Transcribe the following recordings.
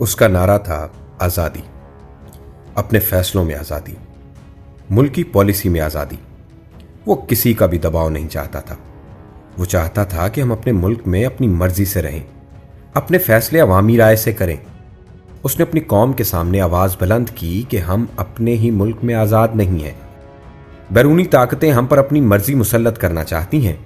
उसका नारा था आज़ादी, अपने फैसलों में आज़ादी, मुल्क की पॉलिसी में आज़ादी। वो किसी का भी दबाव नहीं चाहता था। वो चाहता था कि हम अपने मुल्क में अपनी मर्जी से रहें, अपने फैसले अवामी राय से करें। उसने अपनी कौम के सामने आवाज़ बुलंद की कि हम अपने ही मुल्क में आज़ाद नहीं हैं। बैरूनी ताकतें हम पर अपनी मर्जी मुसल्लत करना चाहती हैं।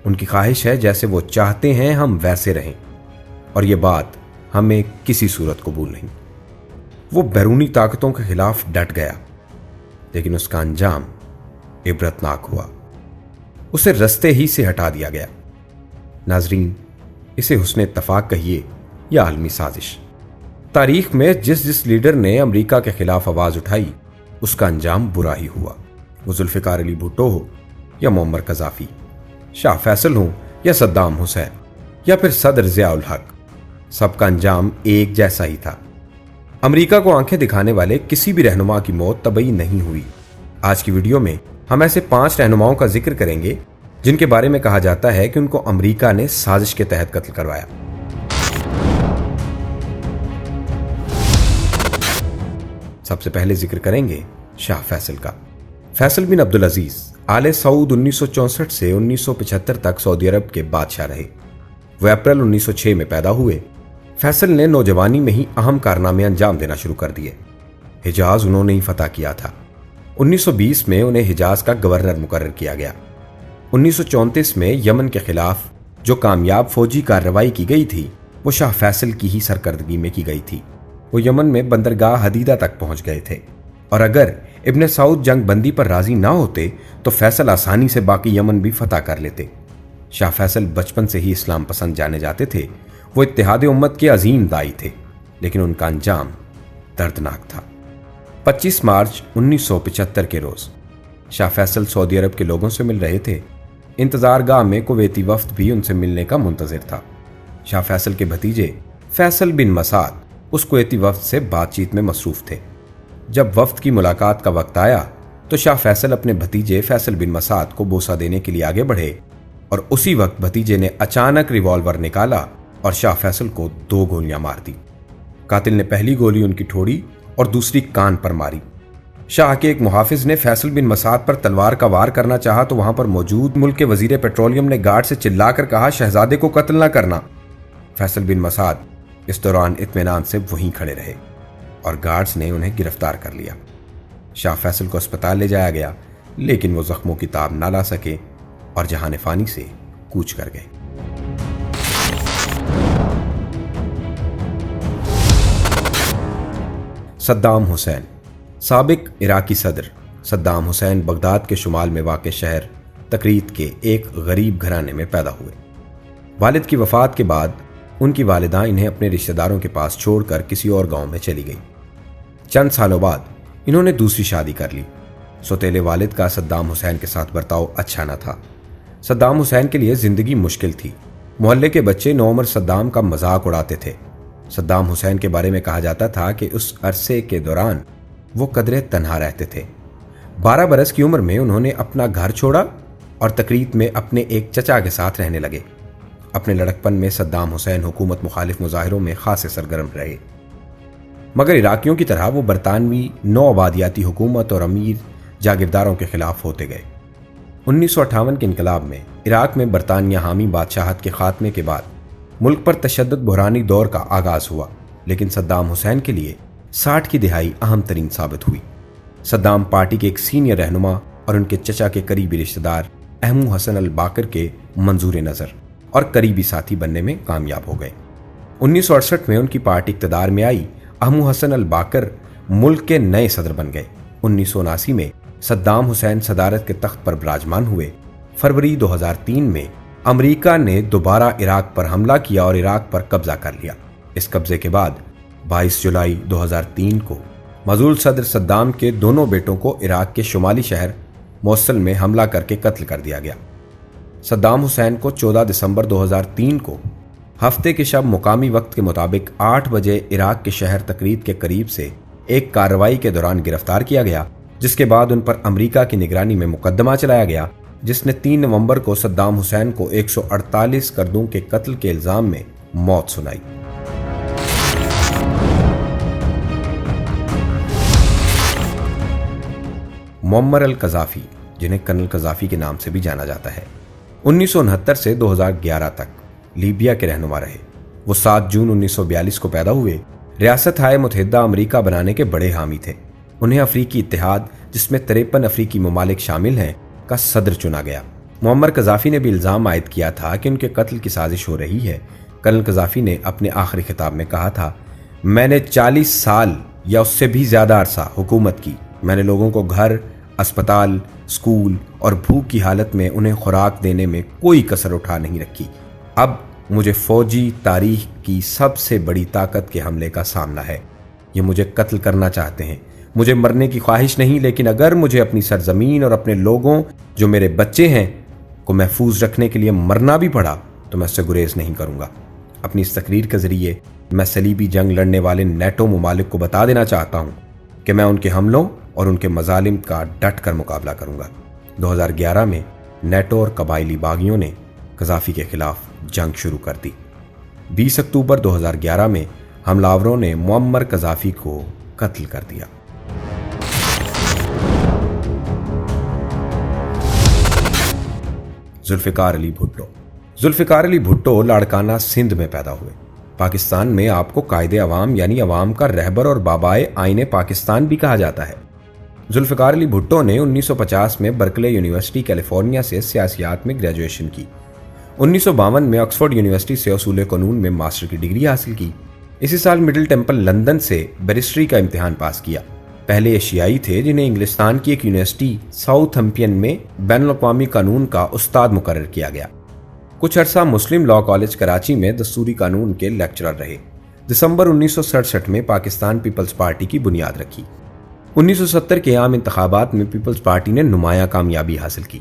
उनकी ख्वाहिश है जैसे वो चाहते हैं हम वैसे रहें, और ये बात हमें किसी सूरत कबूल नहीं। वो बैरूनी ताकतों के खिलाफ डट गया, लेकिन उसका अंजाम इबरतनाक हुआ। उसे रस्ते ही से हटा दिया गया। नाजरीन, इसे हुस्ने इत्तफाक कहिए या आलमी साजिश, तारीख में जिस जिस लीडर ने अमेरिका के खिलाफ आवाज उठाई उसका अंजाम बुरा ही हुआ। वो जुल्फिकार अली भुट्टो हो या मुअम्मर कज़ाफी, शाह फैसल हो या सद्दाम हुसैन या फिर सदर ज़ियाउल हक, सबका अंजाम एक जैसा ही था। अमेरिका को आंखें दिखाने वाले किसी भी रहनुमा की मौत तबई नहीं हुई। आज की वीडियो में हम ऐसे 5 रहनुमाओं का जिक्र करेंगे जिनके बारे में कहा जाता है कि उनको अमेरिका ने साजिश के तहत कत्ल करवाया। सबसे पहले जिक्र करेंगे शाह फैसल का। फैसल बिन अब्दुल अजीज आले सऊद 1964 से 1975 तक सऊदी अरब के बादशाह रहे। वो अप्रैल 1906 में पैदा हुए। फैसल ने नौजवानी में ही अहम कारनामे अंजाम देना शुरू कर दिए। हिजाज उन्होंने ही फतह किया था। 1920 में उन्हें हिजाज का गवर्नर मुकर्रर किया गया। 1934 में यमन के खिलाफ जो कामयाब फौजी कार्रवाई की गई थी वो शाह फैसल की ही सरकर्दगी में की गई थी। वो यमन में बंदरगाह हदीदा तक पहुंच गए थे, और अगर इब्ने सऊद जंग बंदी पर राजी ना होते तो फैसल आसानी से बाकी यमन भी फतह कर लेते। शाह फैसल बचपन से ही इस्लाम पसंद जाने जाते थे। वो इत्तेहाद उम्मत के अजीम दाई थे, लेकिन उनका अंजाम दर्दनाक था। 25 मार्च 1975 के रोज शाह फैसल सऊदी अरब के लोगों से मिल रहे थे। इंतजारगाह में कुवैती वफ्द भी उनसे मिलने का मुंतजिर था। शाह फैसल के भतीजे फैसल बिन मसाद उस कुवैती वफ्द से बातचीत में मसरूफ थे। जब वफ्द की मुलाकात का वक्त आया तो शाह फैसल अपने भतीजे फैसल बिन मसाद को बोसा देने के लिए आगे बढ़े, और उसी वक्त भतीजे ने अचानक रिवॉल्वर निकाला और शाह फैसल को 2 गोलियां मार दी। कातिल ने पहली गोली उनकी ठोड़ी और दूसरी कान पर मारी। शाह के एक मुहाफिज ने फैसल बिन मसाद पर तलवार का वार करना चाहा तो वहां पर मौजूद मुल्क के वजीर पेट्रोलियम ने गार्ड से चिल्लाकर कहा, शहजादे को कत्ल ना करना। फैसल बिन मसाद इस दौरान इत्मीनान से वहीं खड़े रहे और गार्ड्स ने उन्हें गिरफ्तार कर लिया। शाह फैसल को अस्पताल ले जाया गया, लेकिन वो जख्मों की ताब ना ला सके और जहान फानी से कूच कर गए। सद्दाम हुसैन। साबिक इराकी सदर सद्दाम हुसैन बगदाद के शुमाल में वाक़ शहर तकरीत के एक गरीब घराने में पैदा हुए। वालिद की वफ़ात के बाद उनकी वालिदा इन्हें अपने रिश्तेदारों के पास छोड़कर किसी और गांव में चली गई। चंद सालों बाद इन्होंने दूसरी शादी कर ली। सौतेले वालिद का सद्दाम हुसैन के साथ बर्ताव अच्छा न था। सद्दाम हुसैन के लिए जिंदगी मुश्किल थी। मोहल्ले के बच्चे नौउम्र सद्दाम का मजाक उड़ाते थे। सद्दाम हुसैन के बारे में कहा जाता था कि उस अरसे के दौरान वो कदरे तन्हा रहते थे। 12 बरस की उम्र में उन्होंने अपना घर छोड़ा और तकरीत में अपने एक चचा के साथ रहने लगे। अपने लड़कपन में सद्दाम हुसैन हुकूमत मुखालिफ मुजाहिरों में खासे सरगर्म रहे, मगर इराकियों की तरह वो बरतानवी नौ आबादियाती हुकूमत और अमीर जागीरदारों के खिलाफ होते गए। 1958 के इनकलाब में इराक में बरतानिया हामी बादशाहत के खात्मे के बाद मुल्क पर तशद्दुद बुहरानी दौर का आगाज हुआ, लेकिन सद्दाम हुसैन के लिए 60 की दिहाई अहम तरीन साबित हुई। सद्दाम पार्टी के एक सीनियर रहनुमा और उनके चचा के करीबी रिश्तेदार अहमू हसन अल बाकर के मंजूर नज़र और करीबी साथी बनने में कामयाब हो गए। 1968 में उनकी पार्टी इक़्तिदार में आई। अहमू हसन अल बाकर मुल्क के नए सदर बन गए। 1979 में सद्दाम हुसैन सदारत के तख्त पर विराजमान हुए। फरवरी 2003 में अमेरिका ने दोबारा इराक पर हमला किया और इराक पर कब्जा कर लिया। इस कब्जे के बाद 22 जुलाई 2003 को मजूल सदर सद्दाम के दोनों बेटों को इराक के शुमाली शहर मोसल में हमला करके कत्ल कर दिया गया। सद्दाम हुसैन को 14 दिसंबर 2003 को हफ्ते के शब मुकामी वक्त के मुताबिक 8 बजे इराक के शहर तकरीत के करीब से एक कार्रवाई के दौरान गिरफ्तार किया गया, जिसके बाद उन पर अमेरिका की निगरानी में मुकदमा चलाया गया, जिसने 3 नवंबर को सद्दाम हुसैन को 148 करदों के कत्ल के इल्जाम में मौत सुनाई। معمر القذافی، جنہیں کرنل قذافی کے نام سے بھی جانا جاتا ہے، 1969 سے 2011 تک لیبیا کے رہنما رہے۔ وہ 7 جون 1942 کو پیدا ہوئے، ریاست ہائے متحدہ امریکہ بنانے کے بڑے حامی تھے۔ انہیں افریقی اتحاد، جس میں 53 افریقی ممالک شامل ہیں، کا صدر چنا گیا۔ معمر قذافی نے بھی الزام عائد کیا تھا کہ ان کے قتل کی سازش ہو رہی ہے۔ کرنل قذافی نے اپنے آخری خطاب میں کہا تھا، میں نے 40 سال یا اس سے بھی زیادہ عرصہ حکومت کی۔ میں نے لوگوں کو گھر، اسپتال، اسکول اور بھوک کی حالت میں انہیں خوراک دینے میں کوئی کسر اٹھا نہیں رکھی۔ اب مجھے فوجی تاریخ کی سب سے بڑی طاقت کے حملے کا سامنا ہے۔ یہ مجھے قتل کرنا چاہتے ہیں۔ مجھے مرنے کی خواہش نہیں، لیکن اگر مجھے اپنی سرزمین اور اپنے لوگوں جو میرے بچے ہیں کو محفوظ رکھنے کے لیے مرنا بھی پڑا تو میں اس سے گریز نہیں کروں گا۔ اپنی اس تقریر کے ذریعے میں صلیبی جنگ لڑنے والے نیٹو ممالک کو بتا دینا چاہتا ہوں کہ میں ان کے حملوں اور ان کے مظالم کا ڈٹ کر مقابلہ کروں گا۔ 2011 میں نیٹو اور قبائلی باغیوں نے قذافی کے خلاف جنگ شروع کر دی۔ 20 اکتوبر 2011 میں حملہ آوروں نے معمر قذافی کو قتل کر دیا۔ ذوالفقار علی بھٹو۔ ذوالفقار علی بھٹو لاڑکانہ سندھ میں پیدا ہوئے۔ پاکستان میں آپ کو قائد عوام یعنی عوام کا رہبر اور بابائے آئین پاکستان بھی کہا جاتا ہے۔ ذوالفقار علی بھٹو نے 1950 میں برکلے یونیورسٹی کیلیفورنیا سے سیاسیات میں گریجویشن کی۔ 1952 میں آکسفورڈ یونیورسٹی سے اصول قانون میں ماسٹر کی ڈگری حاصل کی۔ اسی سال مڈل ٹیمپل لندن سے بیرسٹری کا امتحان پاس کیا۔ پہلے ایشیائی تھے جنہیں انگلستان کی ایک یونیورسٹی ساؤتھ ہمپٹن میں بین الاقوامی قانون کا استاد مقرر کیا گیا۔ کچھ عرصہ مسلم لاء کالج کراچی میں دستوری قانون کے لیکچرر رہے۔ دسمبر 1967 میں پاکستان پیپلز پارٹی کی بنیاد رکھی۔ 1970 کے عام انتخابات میں پیپلز پارٹی نے نمایاں کامیابی حاصل کی۔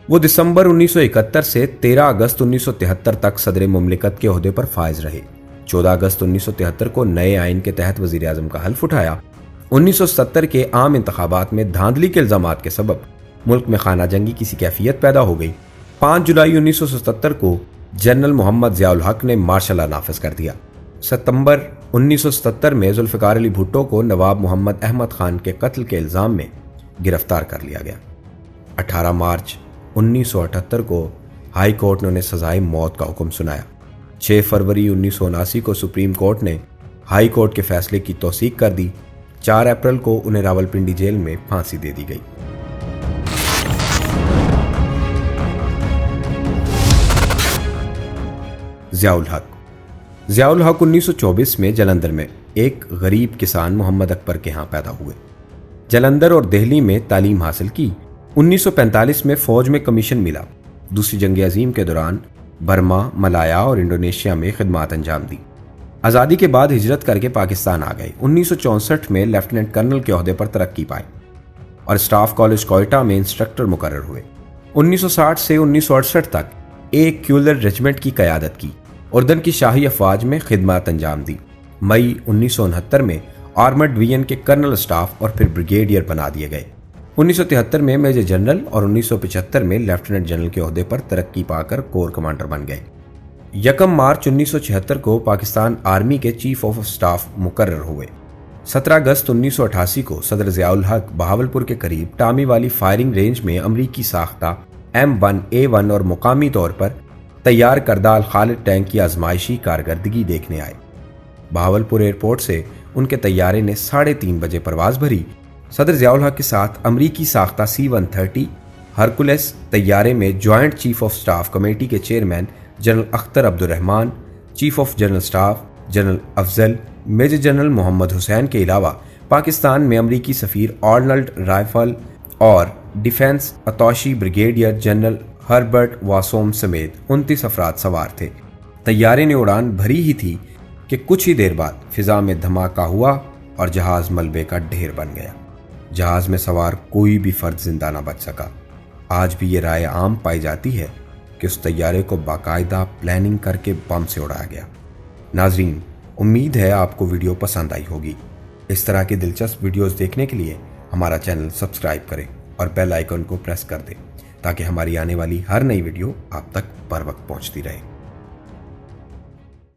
وہ دسمبر 1971 سے 13 اگست 1973 تک صدر مملکت کے عہدے پر فائز رہے۔ 14 اگست 1973 کو نئے آئین کے تحت وزیر اعظم کا حلف اٹھایا۔ 1970 کے عام انتخابات میں دھاندلی کے الزامات کے سبب ملک میں خانہ جنگی کی سی کیفیت پیدا ہو گئی۔ 5 جولائی 1977 کو جنرل محمد ضیاء الحق نے مارشل لا نافذ کر دیا۔ ستمبر 1977 میں ذوالفقار علی بھٹو کو نواب محمد احمد خان کے قتل کے الزام میں گرفتار کر لیا گیا۔ 18 مارچ 1978 کو ہائی کورٹ نے انہیں سزائے موت کا حکم سنایا۔ 6 فروری 1979 کو سپریم کورٹ نے ہائی کورٹ کے فیصلے کی توثیق کر دی۔ 4 اپریل کو انہیں راولپنڈی جیل میں پھانسی دے دی گئی۔ ضیاء الحق۔ ضیاء الحق 1924 میں جلندھر میں ایک غریب کسان محمد اکبر کے ہاں پیدا ہوئے۔ جلندھر اور دہلی میں تعلیم حاصل کی۔ 1945 میں فوج میں کمیشن ملا۔ دوسری جنگ عظیم کے دوران برما، ملایا اور انڈونیشیا میں خدمات انجام دی۔ آزادی کے بعد ہجرت کر کے پاکستان آ گئے۔ 1964 میں لیفٹیننٹ کرنل کے عہدے پر ترقی پائی اور اسٹاف کالج کوئٹہ میں انسٹرکٹر مقرر ہوئے۔ 1960 سے 1968 تک ایک کیولر ریجمنٹ کی قیادت کی۔ اردن کی شاہی افواج میں خدمات انجام دی۔ مئی 1969 میں آرمرڈ ڈویژن کے کرنل اسٹاف اور پھر بریگیڈیئر بنا دیے گئے۔ 1973 میں میجر جنرل اور 1975 میں لیفٹیننٹ جنرل کے عہدے پر ترقی پا کر کور کمانڈر بن گئے۔ 1 مارچ 1976 کو پاکستان آرمی کے چیف آف اسٹاف مقرر ہوئے۔ 17 اگست 1988 کو صدر ضیاء الحق بہاولپور کے قریب ٹامی والی فائرنگ رینج میں امریکی ساختہ M1A1 اور مقامی طور پر تیار کردہ الخالد ٹینک کی آزمائشی کارکردگی دیکھنے آئے۔ بہاولپور ایئرپورٹ سے ان کے طیارے نے 3:30 بجے پرواز بھری۔ صدر ضیاء الحق کے ساتھ امریکی ساختہ C-130 ہرکولس طیارے میں joint chief of staff committee کے chairman general Akhtar Abdul Rahman, chief of general staff general Afzal, major general Mohammad Hussain کے علاوہ پاکستان میں امریکی سفیر آرنلڈ رائفل اور defence attaché brigadier general Herbert Wassom سمیت 29 افراد سوار تھے۔ طیارے نے اڑان بھری ہی تھی کہ کچھ ہی دیر بعد فضا میں دھماکہ ہوا اور جہاز ملبے کا ڈھیر بن گیا۔ جہاز میں سوار کوئی بھی فرد زندہ نہ بچ سکا۔ آج بھی یہ رائے عام پائی جاتی ہے کہ اس طیارے کو باقاعدہ پلاننگ کر کے بم سے اڑایا گیا۔ ناظرین، امید ہے آپ کو ویڈیو پسند آئی ہوگی۔ اس طرح کی دلچسپ ویڈیوز دیکھنے کے لیے ہمارا چینل سبسکرائب کریں اور بیل آئیکن کو پریس کر دیں تاکہ ہماری آنے والی ہر نئی ویڈیو آپ تک بر وقت پہنچتی رہے۔